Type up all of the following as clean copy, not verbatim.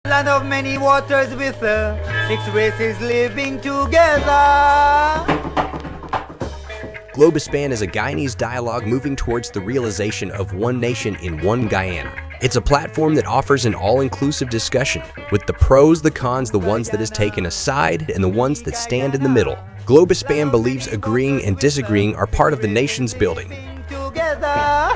Land of many waters with 6 races living together. Globuspan is a Guyanese dialogue moving towards the realization of one nation in one Guyana. It's a platform that offers an all-inclusive discussion, with the pros, the cons, the ones that is taken aside, and the ones that stand in the middle. Globuspan believes agreeing and disagreeing are part of the nation's building. Together.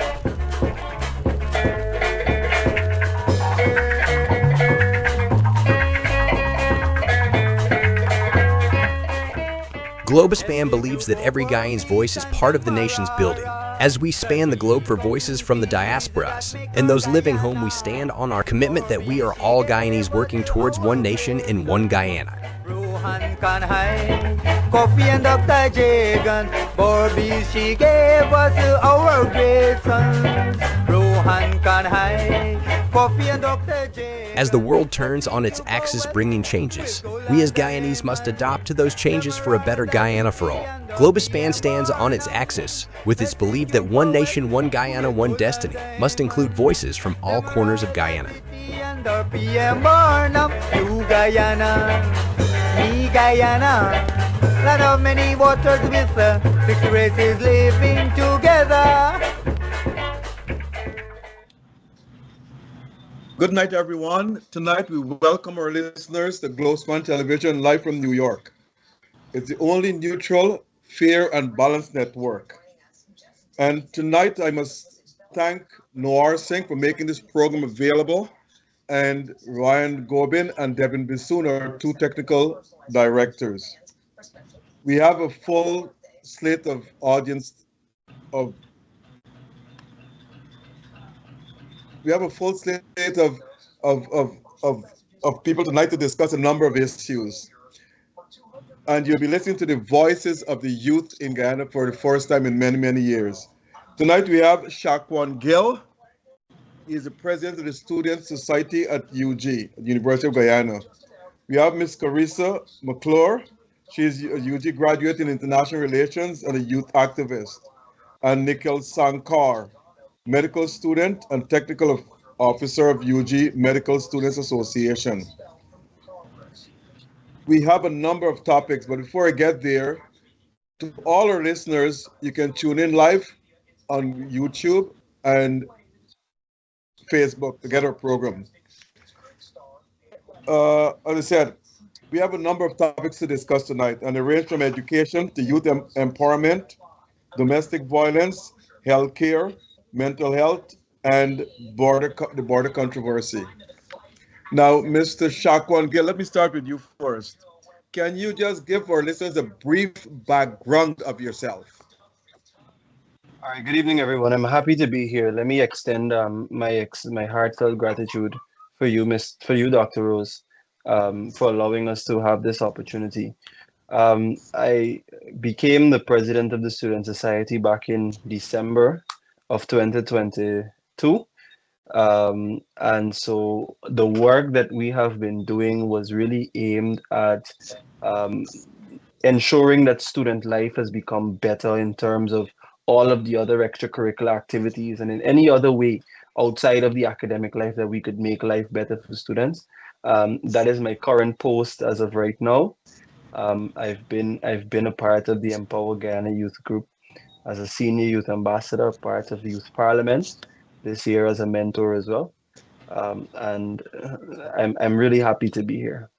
Globuspan believes that every Guyanese voice is part of the nation's building. As we span the globe for voices from the diasporas and those living home, we stand on our commitment that we are all Guyanese working towards one nation in one Guyana. Rohan Kanhai, Kofi and Dr. Jagan, Bobby, she gave us our great sons. Rohan Kanhai, Kofi and Dr. Jagan. As the world turns on its axis bringing changes, we as Guyanese must adopt to those changes for a better Guyana for all. Globuspan stands on its axis with its belief that one nation, one Guyana, one destiny must include voices from all corners of Guyana. Land of many waters with 6 races living together. Good night, everyone. Tonight we welcome our listeners to Globuspan Television live from New York. It's the only neutral, fair, and balanced network. And tonight I must thank Noir Singh for making this program available, and Ryan Gobin and Devin Bissoon, our two technical directors. We have a full slate of audience of people tonight to discuss a number of issues. And you'll be listening to the voices of the youth in Guyana for the first time in many, many years. Tonight we have Shaquan Gill. He is the president of the Student Society at UG, at the University of Guyana. We have Ms. Carissa McClure. She is a UG graduate in international relations and a youth activist. And Nikhil Sankar, medical student and technical officer of UG Medical Students Association. We have a number of topics, but before I get there, to all our listeners, you can tune in live on YouTube and Facebook to get our program. As I said, we have a number of topics to discuss tonight, and they range from education to youth empowerment, domestic violence, healthcare, mental health, and the border controversy. Now, Mr. Shaquan Gill, let me start with you first. Can you just give our listeners a brief background of yourself? All right, good evening, everyone. I'm happy to be here. Let me extend my heartfelt gratitude for you, Dr. Rose, for allowing us to have this opportunity. I became the president of the Student Society back in December of 2022. And so the work that we have been doing was really aimed at ensuring that student life has become better in terms of all of the other extracurricular activities and in any other way outside of the academic life that we could make life better for students. That is my current post as of right now. I've been a part of the Empower Guyana Youth Group as a senior youth ambassador, part of the Youth Parliament this year as a mentor as well. And I'm really happy to be here.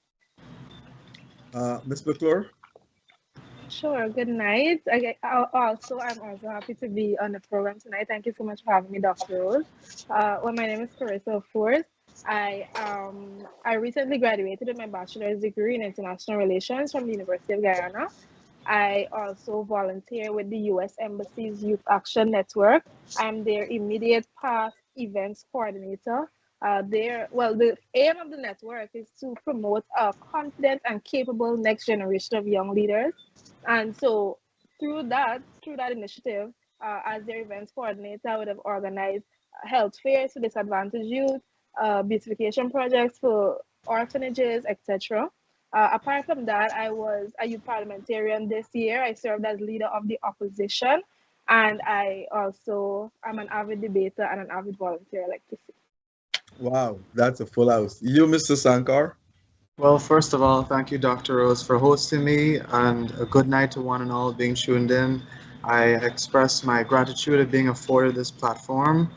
Ms. McClure? Sure. Good night. I'm also happy to be on the program tonight. Thank you so much for having me, Dr. Rose. Well, my name is Carissa Forth. I recently graduated with my bachelor's degree in international relations from the University of Guyana. I also volunteer with the U.S. Embassy's Youth Action Network. I'm their immediate past events coordinator. The aim of the network is to promote a confident and capable next generation of young leaders. And so through that initiative, as their events coordinator, I would have organized health fairs for disadvantaged youth, beautification projects for orphanages, etc. Apart from that, I was a youth parliamentarian this year. I served as leader of the opposition, and I also am an avid debater and an avid volunteer, I like to say. Wow, that's a full house. You, Mr. Sankar? Well, first of all, thank you, Dr. Rose, for hosting me, and a good night to one and all being tuned in. I express my gratitude of being afforded this platform.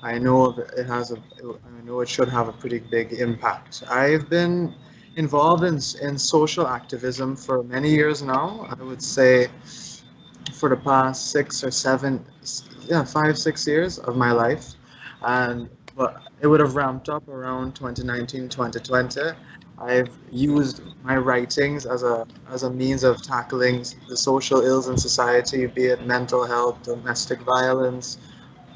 I know I know it should have a pretty big impact. I've been involved in social activism for many years now. I would say for the past 6 or 7, yeah, 5, 6 years of my life, and but it would have ramped up around 2019, 2020. I've used my writings as a means of tackling the social ills in society, be it mental health, domestic violence,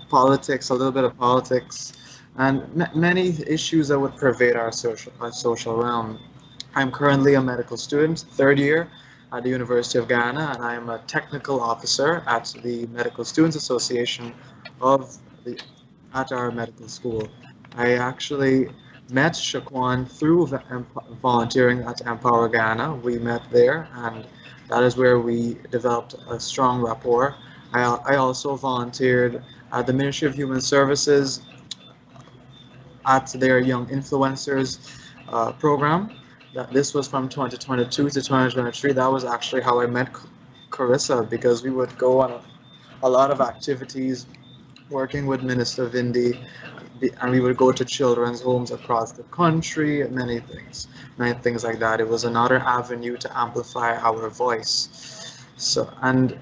politics, a little bit of politics, and many issues that would pervade our social realm. I'm currently a medical student, third year at the University of Ghana, and I am a technical officer at the Medical Students Association of the at our medical school. I actually met Shaquan through volunteering at Empower Ghana. We met there, and that is where we developed a strong rapport. I also volunteered at the Ministry of Human Services at their Young Influencers program. This was from 2022 to 2023. That was actually how I met Carissa, because we would go on a lot of activities working with Minister Vindi, and we would go to children's homes across the country, many things like that. It was another avenue to amplify our voice. So, and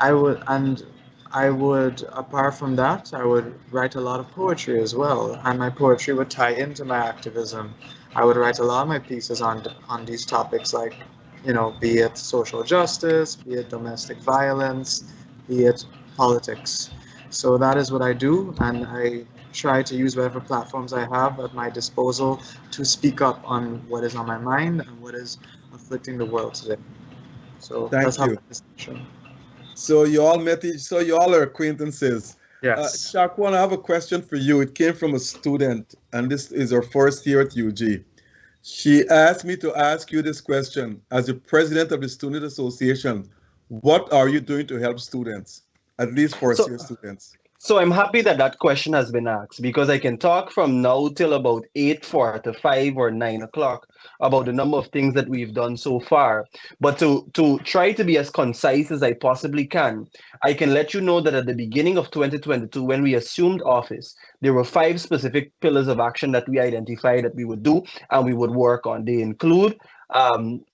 I would, apart from that, I would write a lot of poetry as well, and my poetry would tie into my activism. I would write a lot of my pieces on these topics, like, be it social justice, be it domestic violence, be it politics. So that is what I do, and I try to use whatever platforms I have at my disposal to speak up on what is on my mind and what is afflicting the world today. So Thank that's how you. this discussion. So you all met each, so you all are acquaintances. Yes. Shaquan, I have a question for you. It came from a student, and this is her first year at UG. She asked me to ask you this question. As the president of the Student Association, what are you doing to help students, at least first So, year students? so I'm happy that that question has been asked, because I can talk from now till about 8:45 or 9 o'clock about the number of things that we've done so far. But to try to be as concise as I possibly can, I can let you know that at the beginning of 2022, when we assumed office, there were 5 specific pillars of action that we identified that we would do and we would work on. They include um,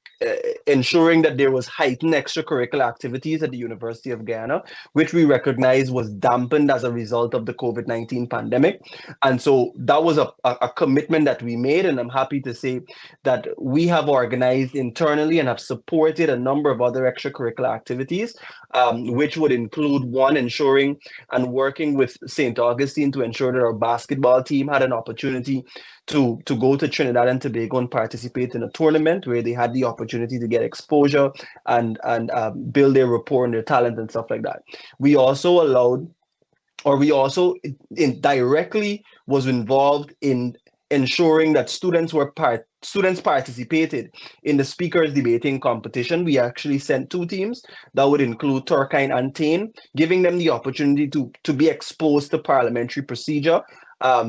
ensuring that there was heightened extracurricular activities at the University of Ghana, which we recognize was dampened as a result of the COVID-19 pandemic. And so that was a commitment that we made. And I'm happy to say that we have organized internally and have supported a number of other extracurricular activities, which would include, one, ensuring and working with St. Augustine to ensure that our basketball team had an opportunity to go to Trinidad and Tobago and participate in a tournament where they had the opportunity to get exposure and build their rapport and their talent and stuff like that. We also allowed, or we also indirectly was involved in ensuring that students participated in the speakers debating competition. We actually sent 2 teams that would include Turkine and Tain, giving them the opportunity to be exposed to parliamentary procedure,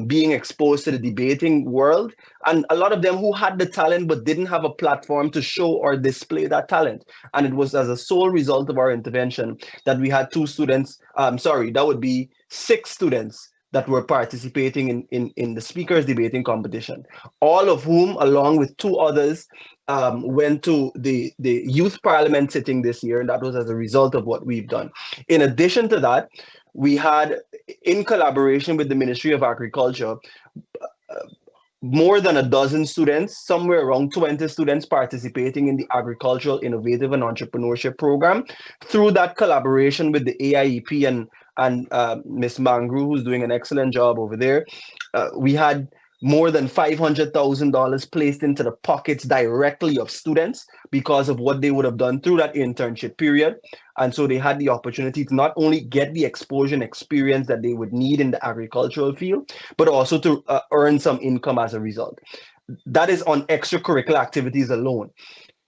being exposed to the debating world, and a lot of them who had the talent but didn't have a platform to show or display that talent. And it was as a sole result of our intervention that we had 2 students, that would be 6 students that were participating in the speakers debating competition, all of whom, along with 2 others, went to the youth parliament sitting this year, and that was as a result of what we've done. In addition to that, we had, in collaboration with the Ministry of Agriculture, more than a dozen students, somewhere around 20 students, participating in the Agricultural Innovative and Entrepreneurship Program. Through that collaboration with the AIEP and Ms. Mangru, who's doing an excellent job over there, we had more than $500,000 placed into the pockets directly of students because of what they would have done through that internship period. And so they had the opportunity to not only get the exposure and experience that they would need in the agricultural field, but also to earn some income as a result. That is on extracurricular activities alone.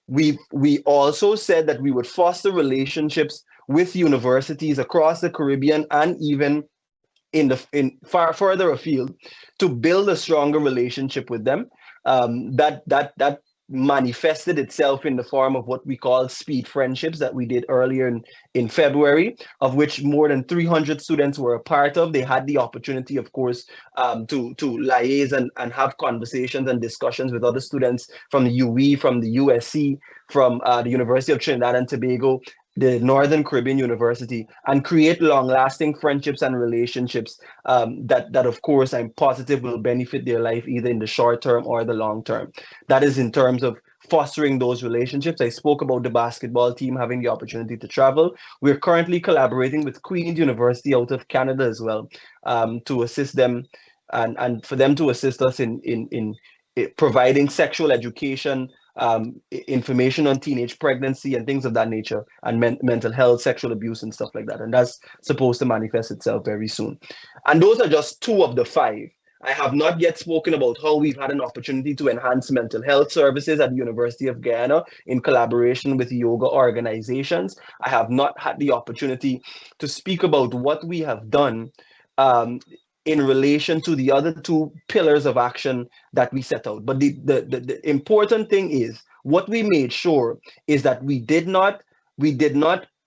We also said that we would foster relationships with universities across the Caribbean and even in far further afield, to build a stronger relationship with them. That manifested itself in the form of what we call speed friendships that we did earlier in February, of which more than 300 students were a part of. They had the opportunity, of course, to liaise and have conversations and discussions with other students from the UE, from the USC, from the University of Trinidad and Tobago, the Northern Caribbean University, and create long-lasting friendships and relationships that of course I'm positive will benefit their life either in the short term or the long term. That is in terms of fostering those relationships. I spoke about the basketball team having the opportunity to travel. We're currently collaborating with Queen's University out of Canada as well, to assist them and for them to assist us in providing sexual education, information on teenage pregnancy and things of that nature, and mental health, sexual abuse, and stuff like that. And that's supposed to manifest itself very soon. And those are just 2 of the 5. I have not yet spoken about how we've had an opportunity to enhance mental health services at the University of Guyana in collaboration with yoga organizations. I have not had the opportunity to speak about what we have done in relation to the other 2 pillars of action that we set out. But the important thing is what we made sure is that we did not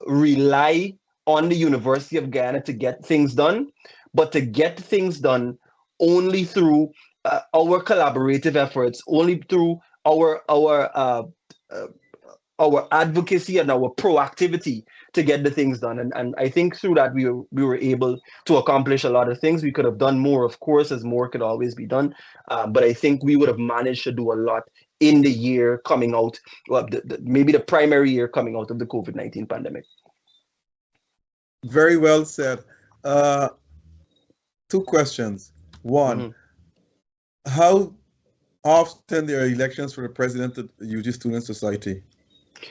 rely on the University of Guyana to get things done, but to get things done only through our collaborative efforts, only through our advocacy and our proactivity to get the things done. And I think through that we were able to accomplish a lot of things. We could have done more, of course, as more could always be done. But I think we would have managed to do a lot in the year coming out, well, maybe the primary year coming out of the COVID-19 pandemic. Very well said. 2 questions. One, how often there are elections for the president of the UG Student Society?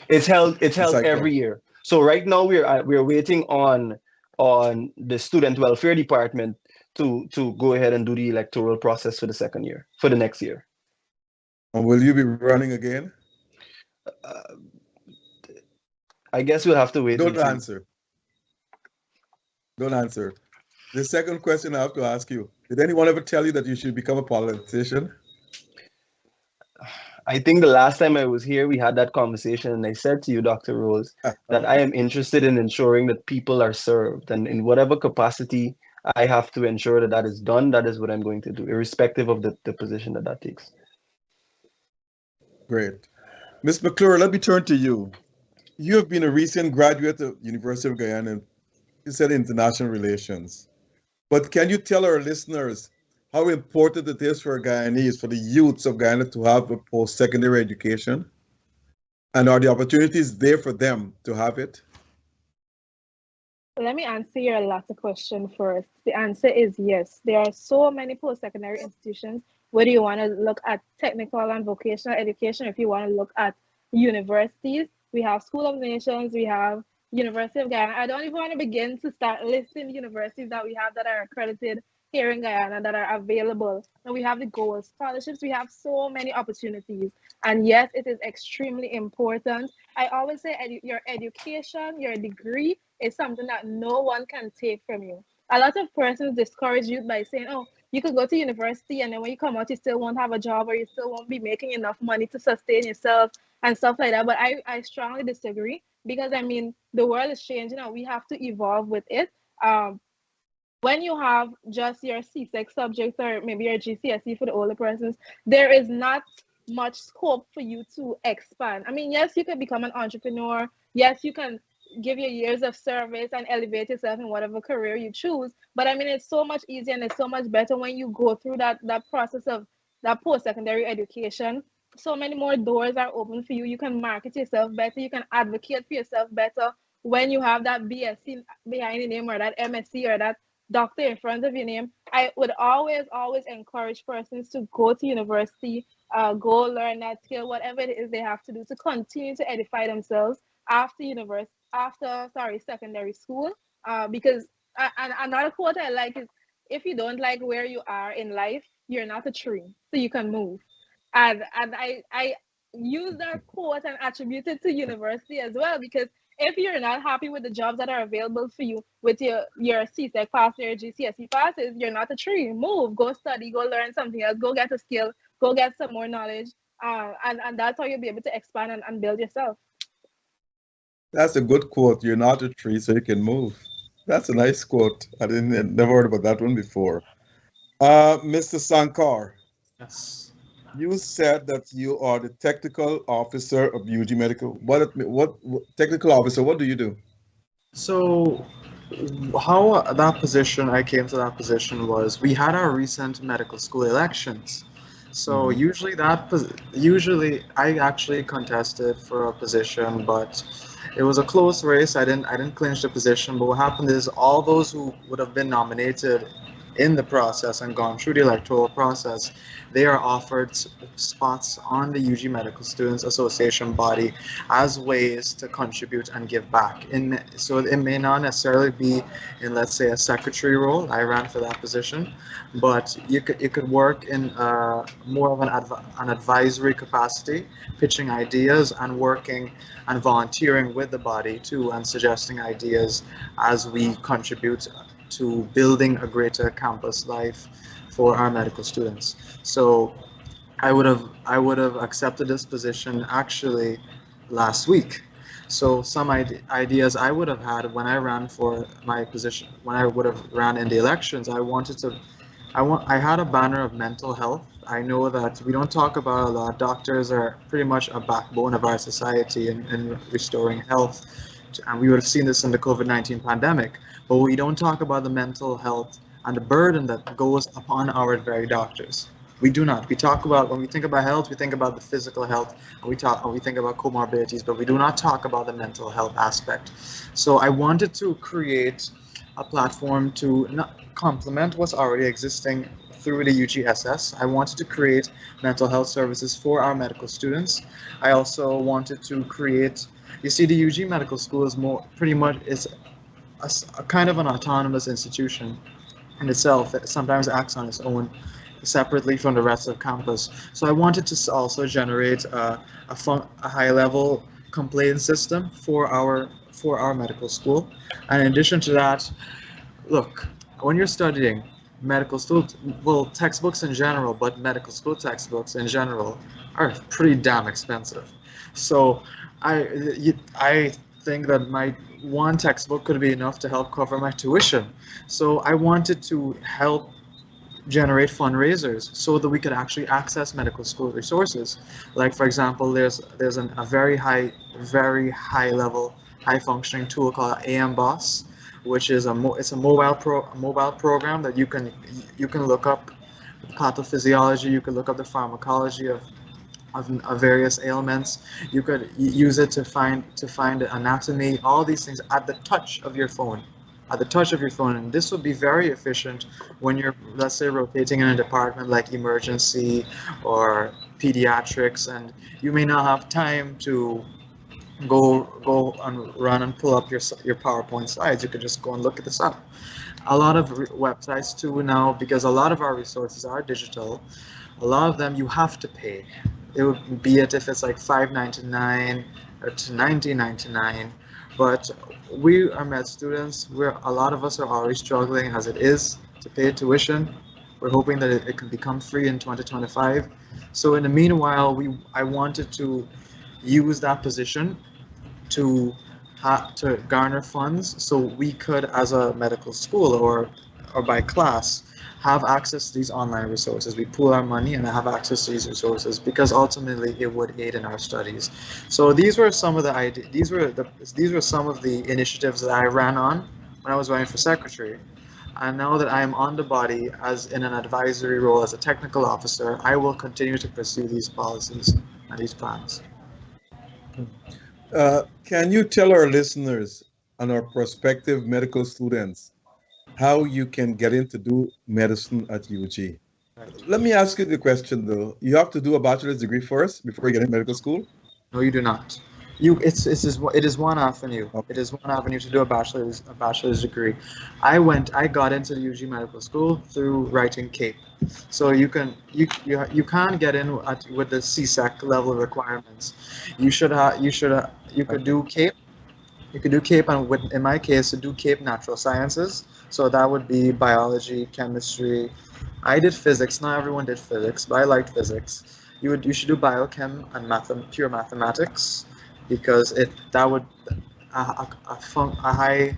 It's held every year. So right now we're waiting on the Student Welfare Department to go ahead and do the electoral process for the second year, for the next year. And will you be running again? I guess we'll have to wait. Don't answer. Don't answer. The second question I have to ask you, did anyone ever tell you that you should become a politician? I think the last time I was here, we had that conversation, and I said to you, Dr. Rose, that I am interested in ensuring that people are served, and in whatever capacity I have to ensure that that is done, that is what I'm going to do, irrespective of the position that takes. Great. Ms. McClure, let me turn to you. You have been a recent graduate of University of Guyana. You said international relations. But can you tell our listeners how important it is for Guyanese, for the youths of Guyana to have a post-secondary education? And are the opportunities there for them to have it? Let me answer your latter question first. The answer is yes. There are so many post-secondary institutions, whether you want to look at technical and vocational education, if you want to look at universities, we have School of Nations, we have University of Guyana. I don't even want to begin to start listing universities that we have that are accredited here in Guyana that are available. And we have the Gold scholarships. We have so many opportunities. And yes, it is extremely important. I always say your education, your degree is something that no one can take from you. A lot of persons discourage youth by saying, oh, you could go to university and then when you come out, you still won't have a job or you still won't be making enough money to sustain yourself and stuff like that. But I strongly disagree because, I mean, the world is changing and we have to evolve with it. When you have just your CSEC subjects or maybe your GCSE for the older persons, there is not much scope for you to expand. I mean, yes, you can become an entrepreneur. Yes, you can give your years of service and elevate yourself in whatever career you choose. But I mean, it's so much easier and it's so much better when you go through that process of that post-secondary education. So many more doors are open for you. You can market yourself better. You can advocate for yourself better when you have that BSc behind your name or that MSc or that doctor in front of your name. I would always encourage persons to go to university, go learn that skill, whatever it is they have to do to continue to edify themselves after secondary school. Because another quote I like is, if you don't like where you are in life, you're not a tree, so you can move. And I use that quote and attribute it to university as well, because if you're not happy with the jobs that are available for you with your CSEC pass, your GCSE passes, you're not a tree. Move, go study, go learn something else, go get a skill, go get some more knowledge, and that's how you'll be able to expand and build yourself. That's a good quote. You're not a tree, so you can move. That's a nice quote. I never heard about that one before. Mr. Sankar, Yes. you said that you are the technical officer of UG Medical. What technical officer? What do you do? So, how that position, I came to that position was we had our recent medical school elections. So usually I actually contested for a position, but it was a close race. I didn't clinch the position. But what happened is all those who would have been nominated in the process and gone through the electoral process, they are offered spots on the UG Medical Students Association body as ways to contribute and give back. So it may not necessarily be in, let's say, a secretary role. I ran for that position, but you could work in more of an advisory capacity, pitching ideas and working and volunteering with the body too, and suggesting ideas as we contribute to building a greater campus life for our medical students. So I would have accepted this position actually last week. So some ideas I would have had when I ran for my position, when I would have ran in the elections, I had a banner of mental health. I know that we don't talk about a lot. Doctors are pretty much a backbone of our society in restoring health. And we would have seen this in the COVID-19 pandemic, but we don't talk about the mental health and the burden that goes upon our very doctors. We do not. We talk about, when we think about health, we think about the physical health, and we think about comorbidities, but we do not talk about the mental health aspect. So I wanted to create a platform to not complement what's already existing through the UGSS. I wanted to create mental health services for our medical students. I also wanted to create, you see, the UG Medical School is a kind of an autonomous institution in itself. It sometimes acts on its own, separately from the rest of campus. So I wanted to also generate a high-level complaint system for our medical school. And in addition to that, look, when you're studying medical school, well, textbooks in general, but medical school textbooks in general are pretty damn expensive. So I think that my one textbook could be enough to help cover my tuition. So I wanted to help generate fundraisers so that we could actually access medical school resources. Like, for example, there's a very high level, high functioning tool called AMBOSS, which is a mobile program that you can look up pathophysiology, you can look up the pharmacology of various ailments. You could use it to find anatomy, all these things at the touch of your phone. And this would be very efficient when you're, let's say, rotating in a department like emergency or pediatrics, and you may not have time to go and run and pull up your PowerPoint slides. You could just go and look at this up. A lot of websites too now, because a lot of our resources are digital, a lot of them you have to pay. It would be it if it's like $5.99 or to $19.99, but we are med students. A lot of us are already struggling as it is to pay tuition. We're hoping that it can become free in 2025. So in the meanwhile, I wanted to use that position to garner funds so we could, as a medical school or by class, have access to these online resources. We pool our money and have access to these resources because ultimately it would aid in our studies. So these were some of the ideas. These were some of the initiatives that I ran on when I was running for secretary. And now that I am on the body as in an advisory role as a technical officer, I will continue to pursue these policies and these plans. Can you tell our listeners and our prospective medical students how you can get in to do medicine at UG? Let me ask you the question though. You have to do a bachelor's degree first before you get in medical school? No, you do not. It is one avenue. Okay. It is one avenue to do a bachelor's degree. I got into the UG Medical School through writing CAPE. So you can get in with the CSEC level requirements. You could do CAPE, You could do CAPE, and in my case, to do CAPE Natural Sciences. So that would be biology, chemistry. I did physics. Not everyone did physics, but I liked physics. You should do biochem and pure mathematics, because that would a high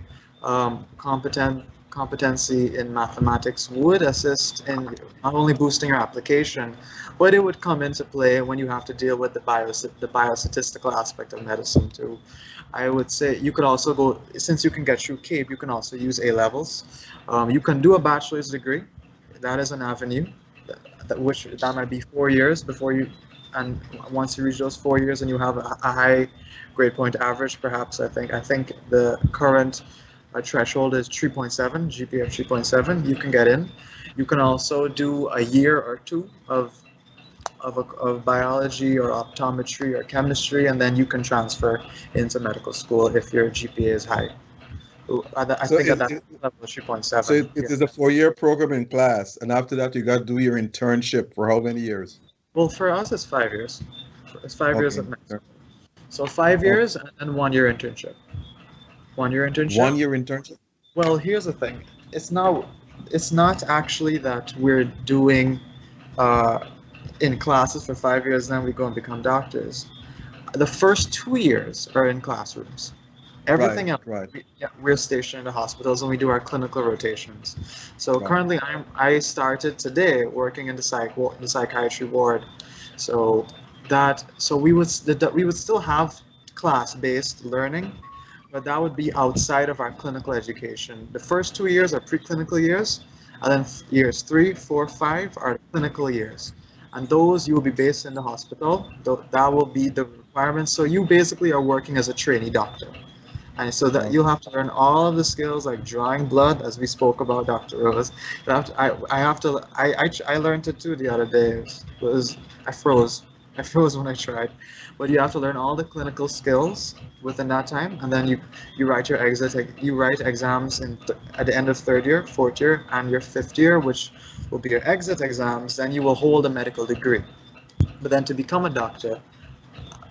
competency in mathematics would assist in not only boosting your application, but it would come into play when you have to deal with the biostatistical aspect of medicine too. I would say you could also go, since you can get through CAPE, you can also use A levels. You can do a bachelor's degree. That is an avenue, that might be 4 years before you, and once you reach those 4 years and you have a high grade point average, perhaps I think the current threshold is 3.7, GPA of 3.7. You can get in. You can also do a year or two of biology or optometry or chemistry, and then you can transfer into medical school if your GPA is high. I So think it- at that it- level, 3.7. So it is a 4-year program in class, and after that you got to do your internship for how many years? Well, for us, it's 5 years. It's 5 years Okay. at max. So 5 years and 1 year internship. 1 year internship. 1 year internship? Well, here's the thing. It's not actually that we're doing in classes for 5 years, then we go and become doctors. The first 2 years are in classrooms. Everything else, Right. we're stationed in the hospitals and we do our clinical rotations. So Right. currently, I started today working in the psychiatry ward. So we would still have class-based learning, but that would be outside of our clinical education. The first 2 years are preclinical years, and then years 3, 4, 5 are clinical years. And those you will be based in the hospital. That will be the requirements. So you basically are working as a trainee doctor. And so that you'll have to learn all of the skills like drawing blood, as we spoke about, Dr. Rose. I learned it too the other day. I froze. I froze when I tried. But you have to learn all the clinical skills within that time, and then you write your write exams at the end of 3rd year, 4th year, and your 5th year, which will be your exit exams. Then you will hold a medical degree. But then to become a doctor,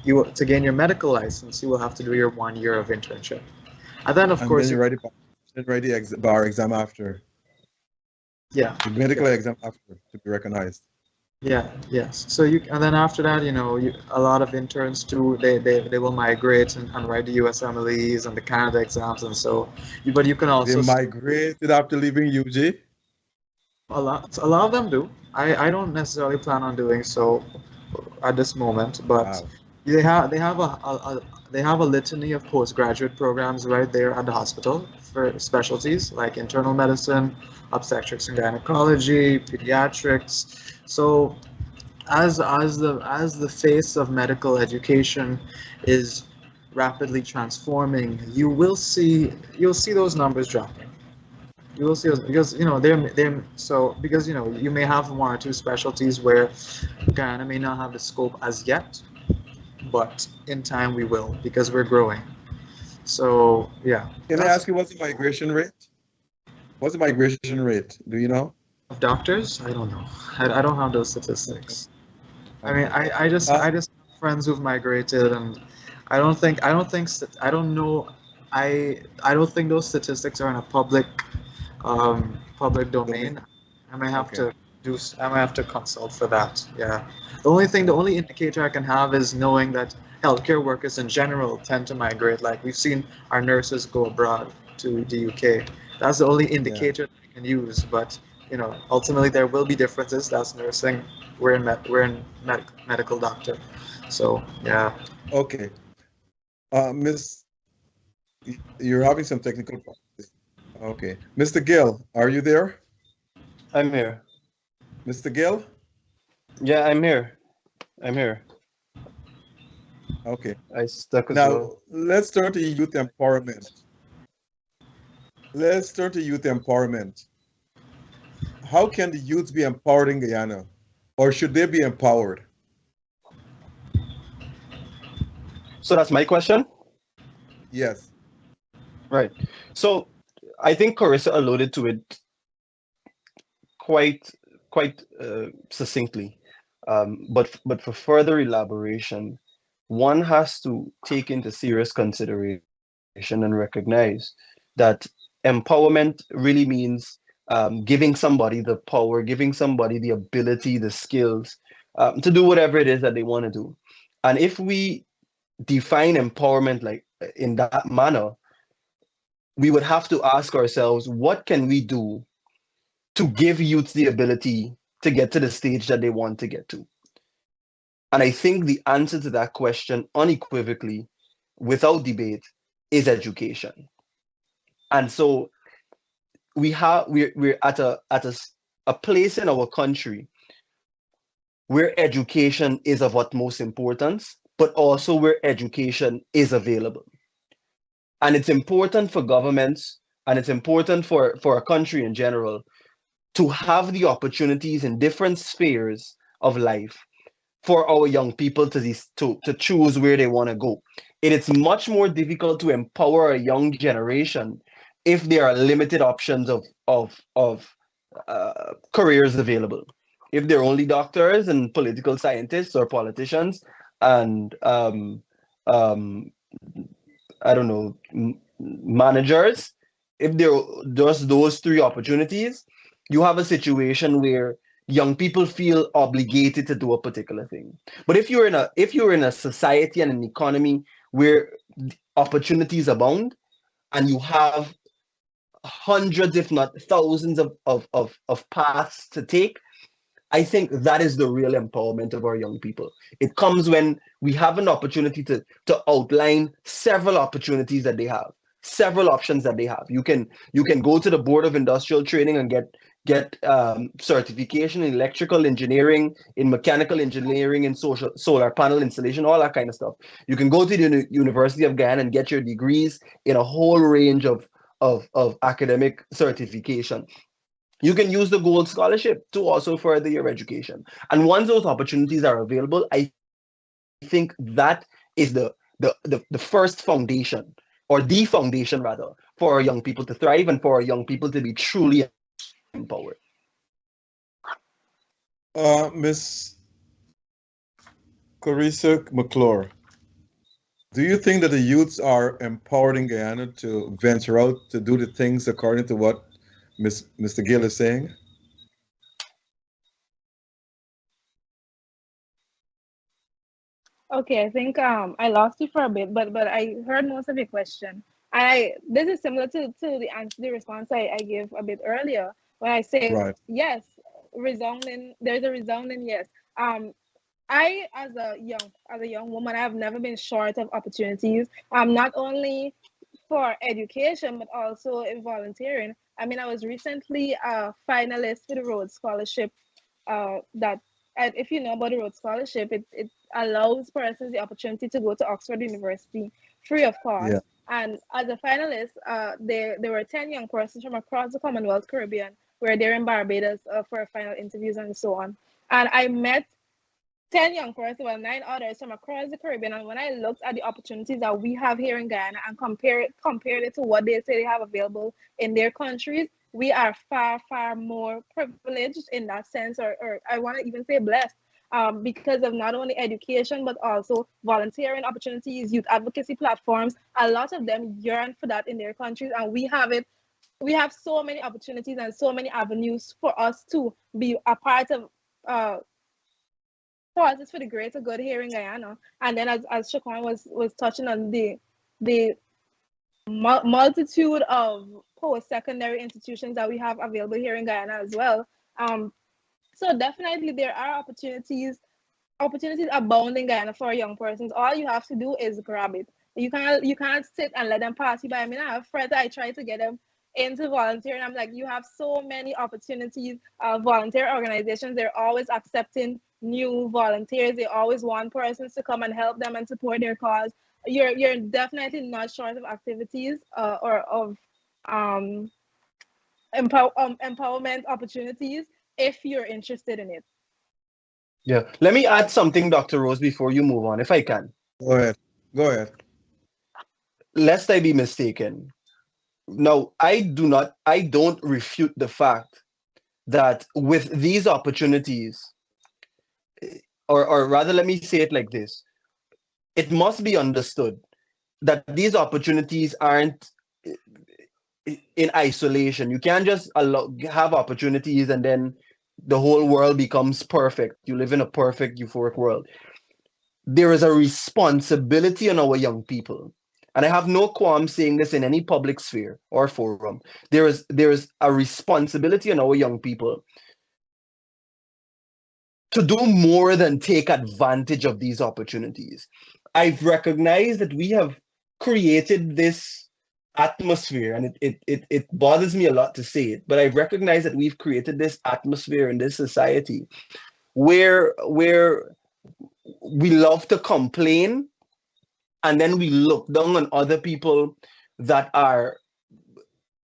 to gain your medical license, you will have to do your 1 year of internship, and then of course then you write the bar exam after, yeah, the medical exam after to be recognized. yes. So and then after that, a lot of interns too, they will migrate and write the USMLEs and the Canada exams, and so but you can They also migrated after leaving UG. a lot of them do. I don't necessarily plan on doing so at this moment, but Wow. they have a litany of postgraduate programs right there at the hospital for specialties like internal medicine, obstetrics and gynecology, pediatrics. So as the face of medical education is rapidly transforming, you'll see those numbers dropping. You will see those, because you may have 1 or 2 specialties where Guyana may not have the scope as yet, but in time we will, because we're growing. So yeah. Can I ask you what's the migration rate? What's the migration rate? Do you know? Of doctors? I don't know. I don't have those statistics. I mean, I just have friends who've migrated, and I don't think those statistics are in a public domain. I might have to consult for that. Yeah. The only indicator I can have is knowing that healthcare workers in general tend to migrate. Like we've seen our nurses go abroad to the UK. That's the only indicator that I can use. But ultimately there will be differences. That's nursing. We're in medical doctor. So yeah. Okay. Miss, you're having some technical problems. Okay. Mr. Gill, are you there? I'm here. Mr. Gill? Yeah, I'm here. Okay. I stuck as Now, well. let's turn to youth empowerment. How can the youth be empowered in Guyana? Or should they be empowered? So that's my question? Yes. Right. So I think Carissa alluded to it quite succinctly. But for further elaboration, one has to take into serious consideration and recognize that empowerment really means giving somebody the power, giving somebody the ability, the skills to do whatever it is that they want to do. And if we define empowerment like in that manner, we would have to ask ourselves, what can we do to give youth the ability to get to the stage that they want to get to? And I think the answer to that question unequivocally, without debate, is education. And so we're at a place in our country where education is of utmost importance, but also where education is available. And it's important for governments, and it's important for a country in general to have the opportunities in different spheres of life for our young people to choose where they want to go. It is much more difficult to empower a young generation if there are limited options of careers available. If they're only doctors and political scientists or politicians and I don't know, managers, if there are just those three opportunities, you have a situation where young people feel obligated to do a particular thing. But if you're in a society and an economy where opportunities abound and you have hundreds, if not thousands of paths to take, I think that is the real empowerment of our young people. It comes when we have an opportunity to outline several opportunities that they have, several options that they have. You can go to the Board of Industrial Training and get certification in electrical engineering, in mechanical engineering, in solar panel installation, all that kind of stuff. You can go to the University of Guyana and get your degrees in a whole range of academic certification. You can use the Gold Scholarship to also further your education. And once those opportunities are available, I think that is the first foundation, or the foundation rather, for our young people to thrive and for our young people to be truly empowered. Ms. Carissa McClure, do you think that the youths are empowered in Guyana to venture out to do the things according to what Mr. Gill is saying? Okay, I think I lost you for a bit, but I heard most of your question. This is similar to the response I gave a bit earlier when I say Right. yes, resounding. There's a resounding yes. I as a young woman, I have never been short of opportunities. Not only for education but also in volunteering. I mean, I was recently a finalist for the Rhodes Scholarship. If you know about the Rhodes Scholarship, it allows persons the opportunity to go to Oxford University free of cost. Yeah. And as a finalist, there were 10 young persons from across the Commonwealth Caribbean, where they're in Barbados for final interviews and so on. And I met 10 young persons, well, 9 others from across the Caribbean. And when I looked at the opportunities that we have here in Guyana and compared it to what they say they have available in their countries, we are far, far more privileged in that sense, or I want to even say blessed, because of not only education, but also volunteering opportunities, youth advocacy platforms. A lot of them yearn for that in their countries, and we have it. We have so many opportunities and so many avenues for us to be a part of causes for the greater good here in Guyana. And then as Shaquan was touching on the multitude of post-secondary institutions that we have available here in Guyana as well. So definitely there are opportunities abound in Guyana for young persons. All you have to do is grab it. You can't sit and let them pass you by. I mean, I have friends that I try to get them into volunteering. I'm like, you have so many opportunities. Volunteer organizations, they're always accepting new volunteers. They always want persons to come and help them and support their cause. You're definitely not short of activities or of empowerment opportunities if you're interested in it. Yeah. Let me add something, Dr. Rose, before you move on, if I can. Go ahead. Lest I be mistaken. Now, I don't refute the fact that with these opportunities, or rather, let me say it like this, it must be understood that these opportunities aren't in isolation. You can't just have opportunities and then the whole world becomes perfect. You live in a perfect euphoric world. There is a responsibility on our young people, and I have no qualm saying this in any public sphere or forum. There is a responsibility on our young people to do more than take advantage of these opportunities. I've recognized that we have created this atmosphere, and it bothers me a lot to say it, but I've recognized that we've created this atmosphere in this society where we love to complain, and then we look down on other people that are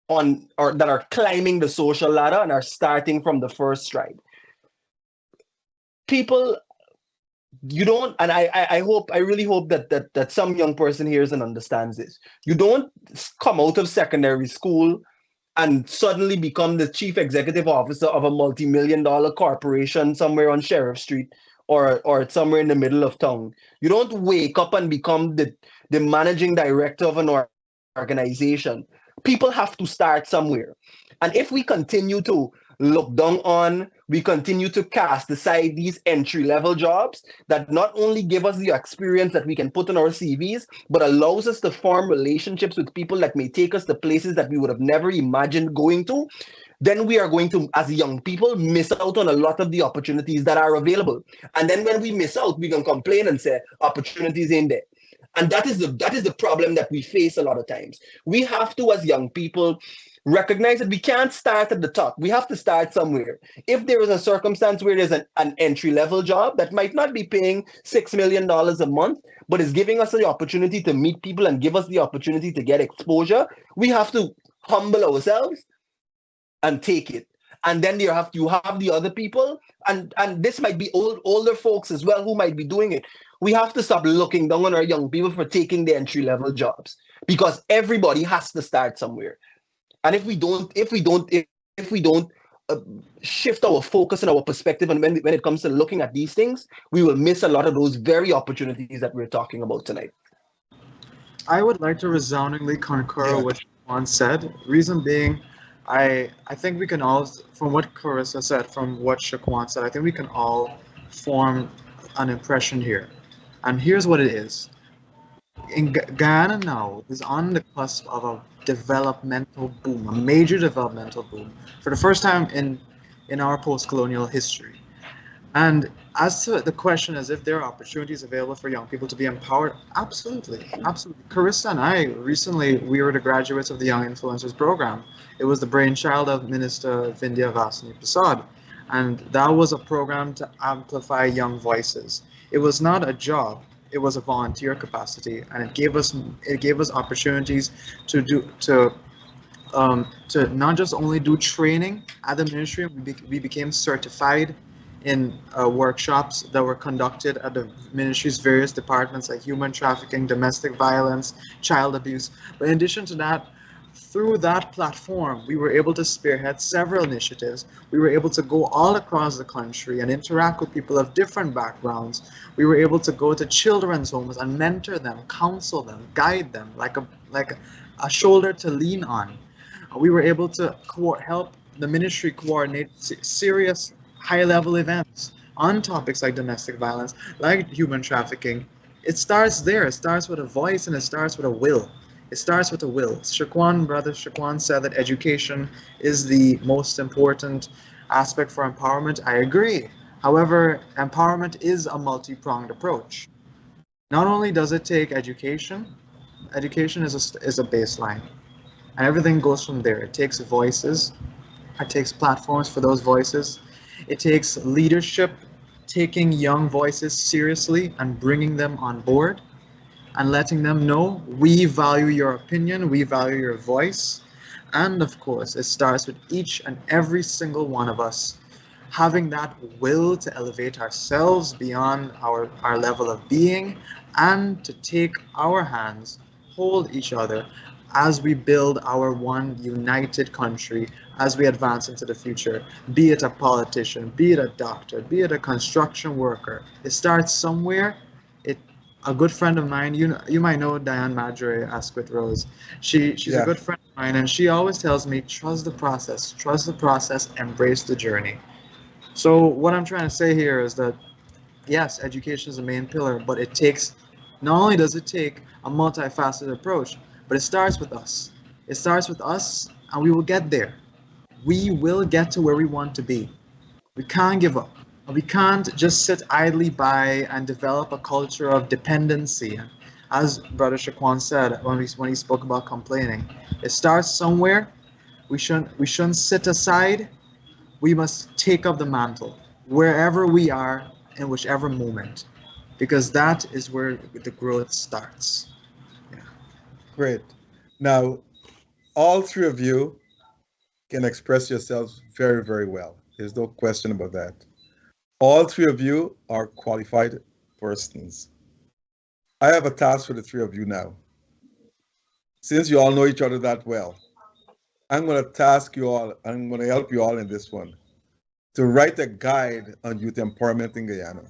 on or that are climbing the social ladder and are starting from the first stride. People, you don't, and I really hope that some young person hears and understands this. You don't come out of secondary school and suddenly become the chief executive officer of a multi-million-dollar corporation somewhere on Sheriff Street or somewhere in the middle of town. You don't wake up and become the managing director of an organization. People have to start somewhere. And if we continue to look down on, we continue to cast aside these entry-level jobs that not only give us the experience that we can put on our CVs, but allows us to form relationships with people that may take us to places that we would have never imagined going to, then we are going to, as young people, miss out on a lot of the opportunities that are available. And then when we miss out, we can complain and say, opportunities ain't there. And that is the problem that we face a lot of times. We have to, as young people, recognize that we can't start at the top. We have to start somewhere. If there is a circumstance where there's an entry-level job that might not be paying $6 million a month, but is giving us the opportunity to meet people and give us the opportunity to get exposure, we have to humble ourselves and take it. And then you have the other people, and this might be older folks as well who might be doing it. We have to stop looking down on our young people for taking the entry-level jobs, because everybody has to start somewhere. And if we don't shift our focus and our perspective, and when it comes to looking at these things, we will miss a lot of those very opportunities that we're talking about tonight. I would like to resoundingly concur with what Shaquan said. Reason being, I think we can all, from what Carissa said, from what Shaquan said, I think we can all form an impression here. And here's what it is. Guyana now is on the cusp of a developmental boom, a major developmental boom, for the first time in our post-colonial history. And as to the question as if there are opportunities available for young people to be empowered, absolutely, absolutely. Carissa and I, recently, we were the graduates of the Young Influencers program. It was the brainchild of Minister Vindhya Vasani Prasad. And that was a program to amplify young voices. It was not a job. It was a volunteer capacity, and it gave us opportunities to not just only do training at the ministry. We became certified in workshops that were conducted at the ministry's various departments, like human trafficking, domestic violence, child abuse. But in addition to that, through that platform, we were able to spearhead several initiatives. We were able to go all across the country and interact with people of different backgrounds. We were able to go to children's homes and mentor them, counsel them, guide them, like a shoulder to lean on. We were able to help the ministry coordinate serious high-level events on topics like domestic violence, like human trafficking. It starts there. It starts with a voice, and it starts with a will. It starts with a will. Brother Shaquan said that education is the most important aspect for empowerment. I agree. However, empowerment is a multi-pronged approach. Not only does it take education is a baseline, and everything goes from there. It takes voices. It takes platforms for those voices. It takes leadership, taking young voices seriously and bringing them on board, and letting them know, we value your opinion, we value your voice. And of course, it starts with each and every single one of us having that will to elevate ourselves beyond our level of being, and to take our hands, hold each other as we build our one united country, as we advance into the future. Be it a politician, be it a doctor, be it a construction worker. It starts somewhere. a good friend of mine, you might know Diane Madre Asquith Rose. She's Yeah. a good friend of mine, and she always tells me, trust the process, embrace the journey. So what I'm trying to say here is that yes, education is the main pillar, but it takes, not only does it take a multifaceted approach, but it starts with us. It starts with us, and we will get there. We will get to where we want to be. We can't give up. We can't just sit idly by and develop a culture of dependency. As Brother Shaquan said when he spoke about complaining, it starts somewhere. We shouldn't sit aside. We must take up the mantle wherever we are in whichever moment, because that is where the growth starts. Great. Now, all three of you can express yourselves very, very well. There's no question about that. All three of you are qualified persons. I have a task for the three of you now. Since you all know each other that well, I'm going to task you all, I'm going to help you all in this one, to write a guide on youth empowerment in Guyana.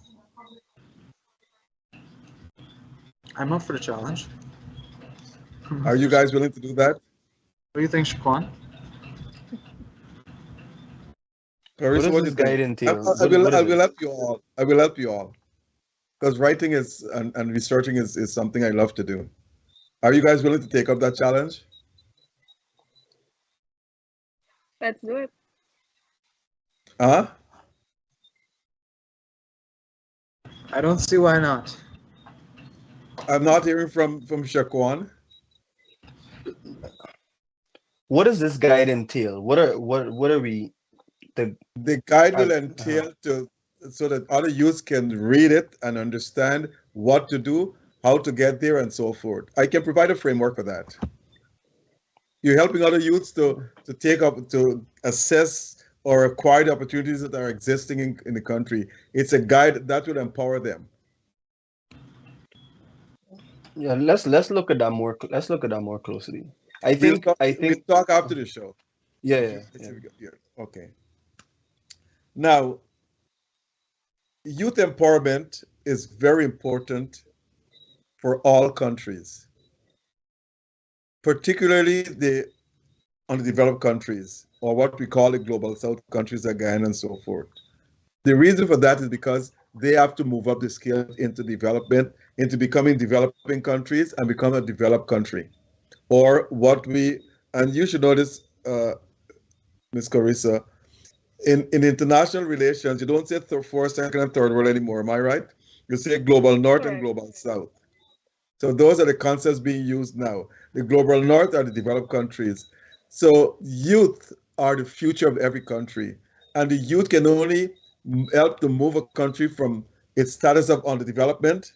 I'm up for the challenge. Are you guys willing to do that? What do you think, Shaquan? Clarissa, What do does you this think? guide entail? I will help you all. I will help you all. Because writing is and researching is something I love to do. Are you guys willing to take up that challenge? Let's do it. Huh? I don't see why not. I'm not hearing from Shaquan. What does this guide entail? What are we? The guide will entail so that other youths can read it and understand what to do, how to get there, and so forth. I can provide a framework for that. You're helping other youths to assess or acquire the opportunities that are existing in the country. It's a guide that will empower them. Yeah, let's look at that more. Let's look at that more closely. I think. We'll talk after the show. Yeah. Okay. Now, youth empowerment is very important for all countries, particularly the underdeveloped countries, or what we call the global south countries like Guyana and so forth. The reason for that is because they have to move up the scale into development, into becoming developing countries and become a developed country. Or what we, and you should know this, Ms. Carissa, in international relations, you don't say fourth, second, and third world anymore, am I right? You say global north and global south. So those are the concepts being used now. The global north are the developed countries. So youth are the future of every country. And the youth can only help to move a country from its status of underdevelopment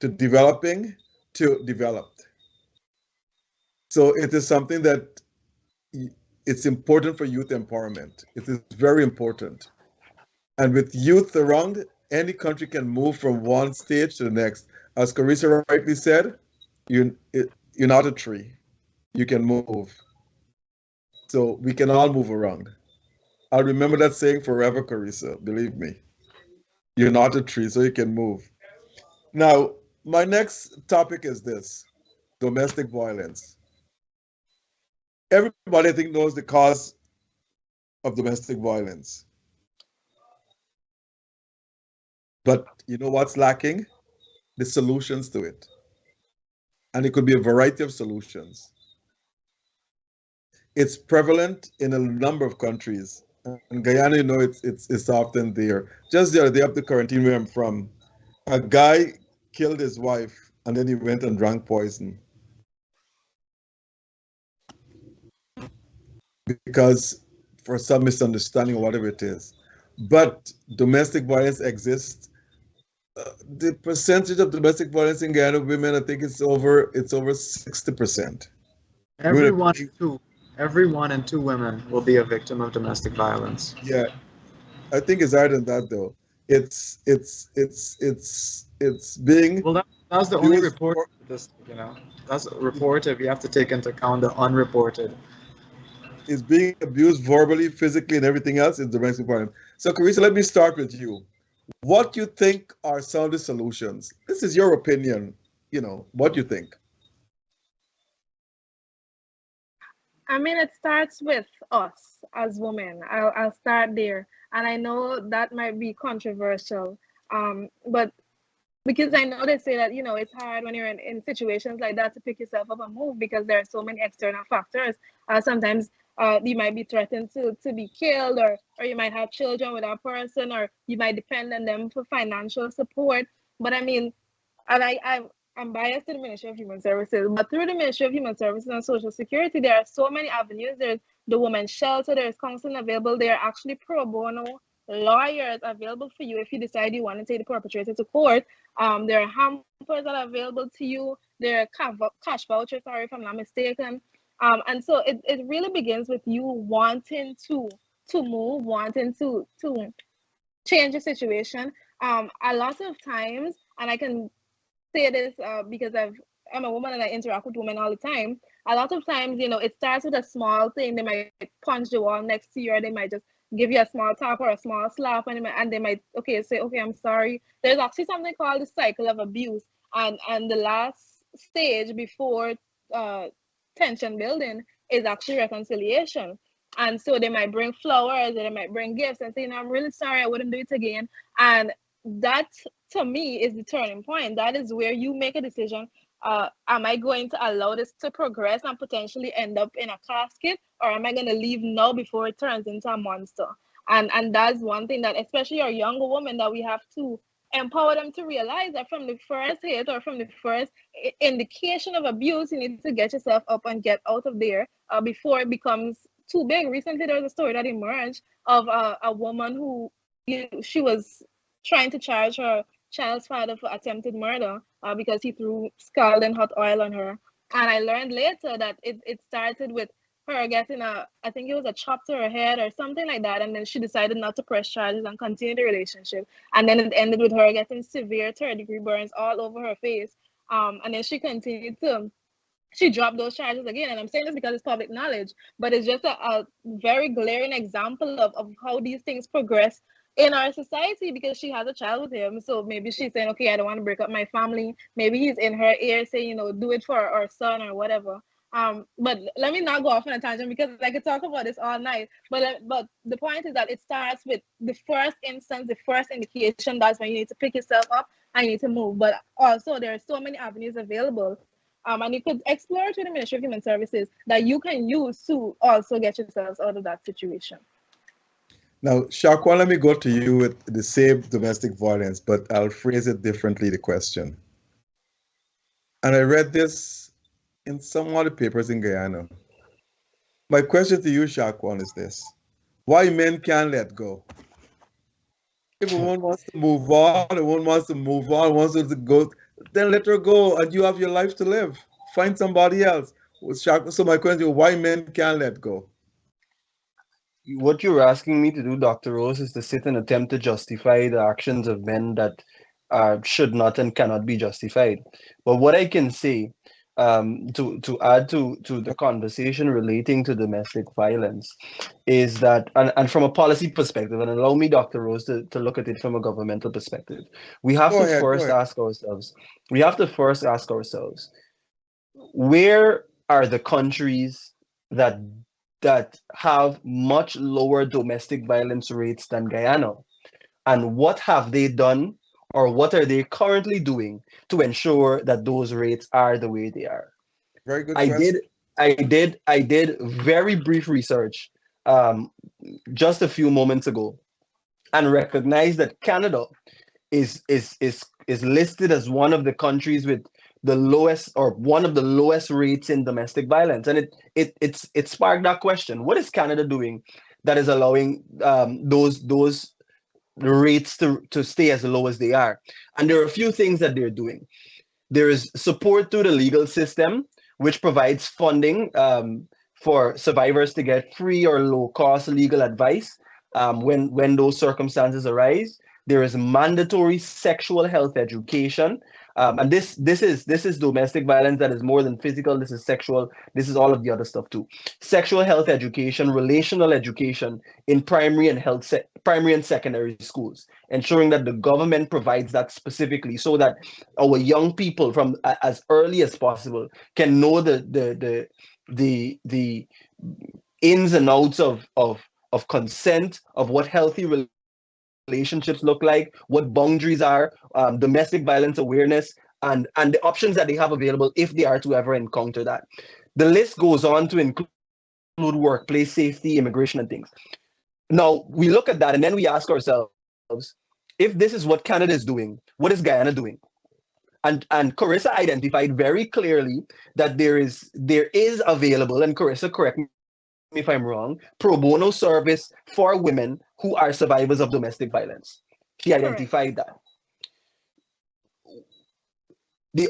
to developing to developed. So it is something that it's important for youth empowerment. It is very important. And with youth around, any country can move from one stage to the next. As Carissa rightly said, you're not a tree. You can move. So we can all move around. I'll remember that saying forever, Carissa, believe me. You're not a tree, so you can move. Now, my next topic is this: domestic violence. Everybody, I think, knows the cause of domestic violence. But you know what's lacking? The solutions to it. And it could be a variety of solutions. It's prevalent in a number of countries. In Guyana, you know, it's often there. Just the other day up the quarantine where I'm from, a guy killed his wife and then he went and drank poison. Because for some misunderstanding or whatever it is. But domestic violence exists. The percentage of domestic violence in Guyana women, I think it's over 60%. Every one in two women will be a victim of domestic violence. Yeah, I think it's higher than that though. It's being. Well, that's the only report. That's reported. We have to take into account the unreported. Is being abused verbally, physically, and everything else is domestic violence. So, Carissa, let me start with you. What you think are some of the solutions? This is your opinion. What you think? I mean, it starts with us as women. I'll start there. And I know that might be controversial, but because I know they say that, it's hard when you're in situations like that to pick yourself up and move because there are so many external factors. Sometimes you might be threatened to be killed, or you might have children with that person, or you might depend on them for financial support. But I mean, and I'm biased to the Ministry of Human Services, but through the Ministry of Human Services and Social Security, there are so many avenues. There's the women's shelter, there's counseling available. There are actually pro bono lawyers available for you if you decide you want to take the perpetrator to court. There are hampers that are available to you. There are cash vouchers, sorry if I'm not mistaken. And so it really begins with you wanting to move, wanting to change the situation. A lot of times, and I can say this because I'm a woman and I interact with women all the time. A lot of times, it starts with a small thing. They might punch the wall next to you, or they might just give you a small tap or a small slap, and they might say, okay, I'm sorry. There's actually something called the cycle of abuse, and the last stage before tension building is actually reconciliation. And so they might bring flowers, or they might bring gifts and say, I'm really sorry, I wouldn't do it again. And that, to me, is the turning point. That is where you make a decision. Am I going to allow this to progress and potentially end up in a casket, or am I going to leave now before it turns into a monster? And that's one thing that, especially our younger women, that we have to empower them to realize that from the first hit or from the first indication of abuse, you need to get yourself up and get out of there before it becomes too big. Recently, there was a story that emerged of a woman who she was trying to charge her child's father for attempted murder because he threw scalding hot oil on her. And I learned later that it started with her getting I think it was a chop to her head or something like that. And then she decided not to press charges and continue the relationship. And then it ended with her getting severe third-degree burns all over her face. And then she dropped those charges again. And I'm saying this because it's public knowledge, but it's just a very glaring example of how these things progress in our society, because she has a child with him. So maybe she's saying, okay, I don't want to break up my family. Maybe he's in her ear saying, do it for our son or whatever. But let me not go off on a tangent because I could talk about this all night. But the point is that it starts with the first instance, the first indication. That's when you need to pick yourself up and you need to move. But also there are so many avenues available. And you could explore through the Ministry of Human Services that you can use to also get yourselves out of that situation. Now, Shaquan, let me go to you with the same domestic violence, but I'll phrase it differently, the question. And I read this in some of the papers in Guyana. My question to you, Shaquan, is this. Why men can't let go? If a woman wants to move on, wants to go, then let her go and you have your life to live. Find somebody else. So my question is, why men can't let go? What you're asking me to do, Dr. Rose, is to sit and attempt to justify the actions of men that should not and cannot be justified. But what I can say, to add to the conversation relating to domestic violence, is that, and from a policy perspective, and allow me, Dr. Rose, to look at it from a governmental perspective, we have to first ask ourselves, where are the countries that have much lower domestic violence rates than Guyana? And what have they done, or what are they currently doing to ensure that those rates are the way they are? Very good question. I did very brief research just a few moments ago and recognized that Canada is listed as one of the countries with the lowest, or one of the lowest rates in domestic violence. And it sparked that question. What is Canada doing that is allowing those rates to stay as low as they are? And there are a few things that they're doing. There is support to the legal system, which provides funding for survivors to get free or low cost legal advice when those circumstances arise. There is mandatory sexual health education. And this is domestic violence that is more than physical. This is sexual. This is all of the other stuff too. Sexual health education, relational education in primary and secondary schools, ensuring that the government provides that specifically so that our young people from as early as possible can know the ins and outs of consent, of what healthy relationships look like, what boundaries are, domestic violence awareness, and the options that they have available if they are to ever encounter that. The list goes on to include workplace safety, immigration, and things. Now, we look at that and then we ask ourselves, if this is what Canada is doing, what is Guyana doing? And Carissa identified very clearly that there is available, and Carissa, correct me if I'm wrong, pro bono service for women who are survivors of domestic violence. She identified that. The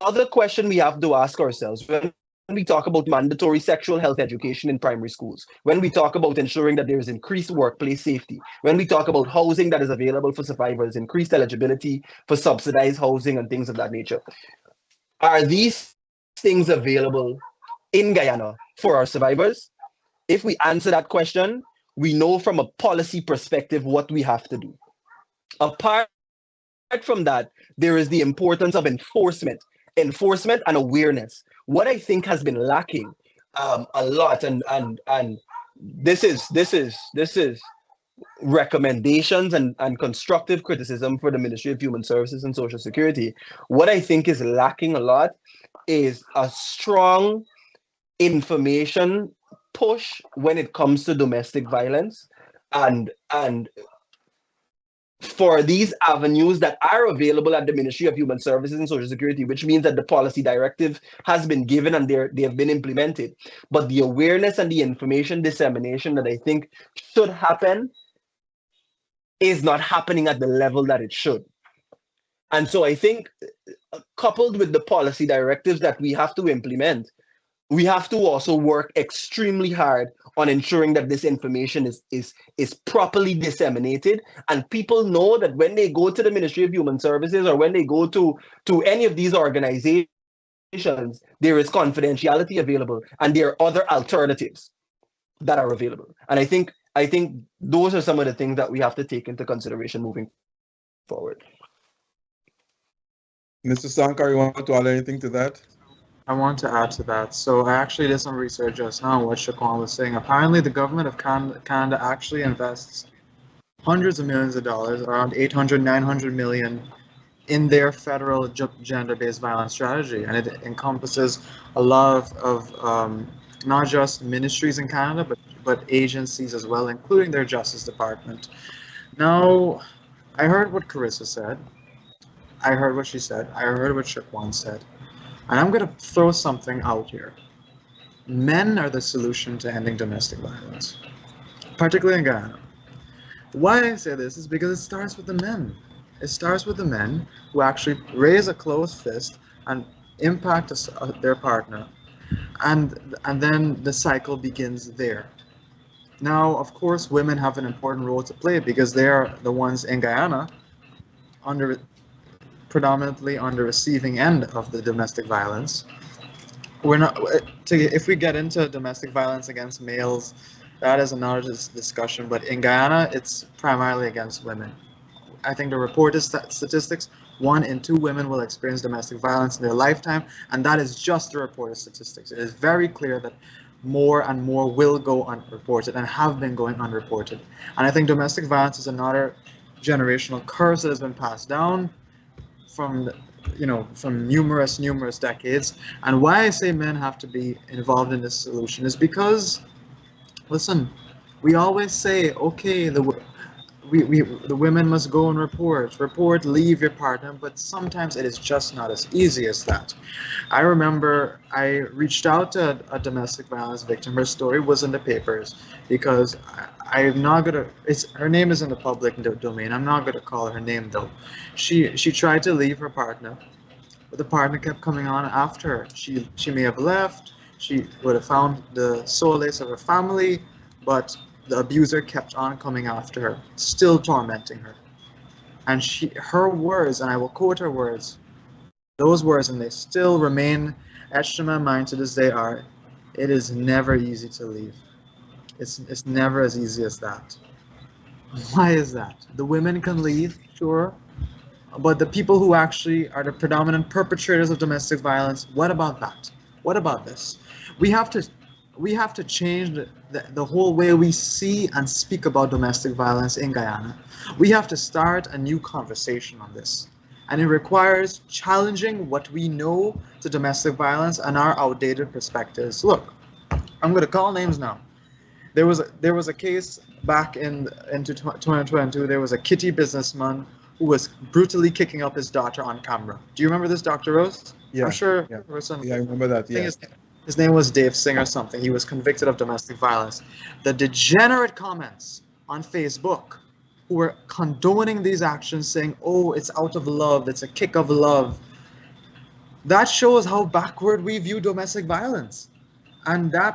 other question we have to ask ourselves when we talk about mandatory sexual health education in primary schools, when we talk about ensuring that there is increased workplace safety, when we talk about housing that is available for survivors, increased eligibility for subsidized housing and things of that nature, are these things available in Guyana for our survivors? If we answer that question, we know from a policy perspective what we have to do. Apart from that, there is the importance of enforcement and awareness. What I think has been lacking a lot, and this is recommendations and constructive criticism for the Ministry of Human Services and Social Security. What I think is lacking a lot is a strong information push when it comes to domestic violence, and for these avenues that are available at the Ministry of Human Services and Social Security, which means that the policy directive has been given and they have been implemented. But the awareness and the information dissemination that I think should happen is not happening at the level that it should. And so I think, coupled with the policy directives that we have to implement, we have to also work extremely hard on ensuring that this information is properly disseminated, and people know that when they go to the Ministry of Human Services or when they go to any of these organizations, there is confidentiality available and there are other alternatives that are available. And I think those are some of the things that we have to take into consideration moving forward. Mr. Sankar, you want to add anything to that? I want to add to that. So I actually did some research just now on what Shaquan was saying. Apparently, the government of Canada actually invests hundreds of millions of dollars, around 800, 900 million, in their federal gender-based violence strategy. And it encompasses a lot of not just ministries in Canada, but agencies as well, including their Justice Department. Now, I heard what Carissa said. I heard what she said. I heard what Shaquan said. And I'm going to throw something out here. Men are the solution to ending domestic violence, particularly in Guyana. Why I say this is because it starts with the men. It starts with the men who actually raise a closed fist and impact their partner. And then the cycle begins there. Now, of course, women have an important role to play because they are the ones in Guyana predominantly on the receiving end of the domestic violence. We're not, if we get into domestic violence against males, that is another discussion, but in Guyana, it's primarily against women. I think the reported statistics, 1 in 2 women will experience domestic violence in their lifetime, and that is just the reported statistics. It is very clear that more and more will go unreported and have been going unreported. And I think domestic violence is another generational curse that has been passed down from numerous decades. And why I say men have to be involved in this solution is because, listen, we always say, okay, the women must go and report, leave your partner, but sometimes it is just not as easy as that. I remember I reached out to a domestic violence victim. Her story was in the papers because I'm not gonna, her name is in the public domain. I'm not gonna call her name though. She tried to leave her partner, but the partner kept coming on after her. She may have left, she would have found the solace of her family, but the abuser kept on coming after her, still tormenting her. And her words, and I will quote her words, those words, and they still remain etched in my mind to this day, are, "It is never easy to leave. It's never as easy as that." Why is that? The women can leave, sure, but the people who actually are the predominant perpetrators of domestic violence, what about that? What about this? We have to change the whole way we see and speak about domestic violence in Guyana. We have to start a new conversation on this. And it requires challenging what we know to domestic violence and our outdated perspectives. Look, I'm going to call names now. There was a case back into 2022. There was a Kitty businessman who was brutally kicking up his daughter on camera. Do you remember this, Dr. Rose? Yeah. I'm sure. Yeah, I remember that. Yeah. His name was Dave Singh or something. He was convicted of domestic violence. The degenerate comments on Facebook who were condoning these actions, saying, "Oh, it's out of love. It's a kick of love." That shows how backward we view domestic violence. And that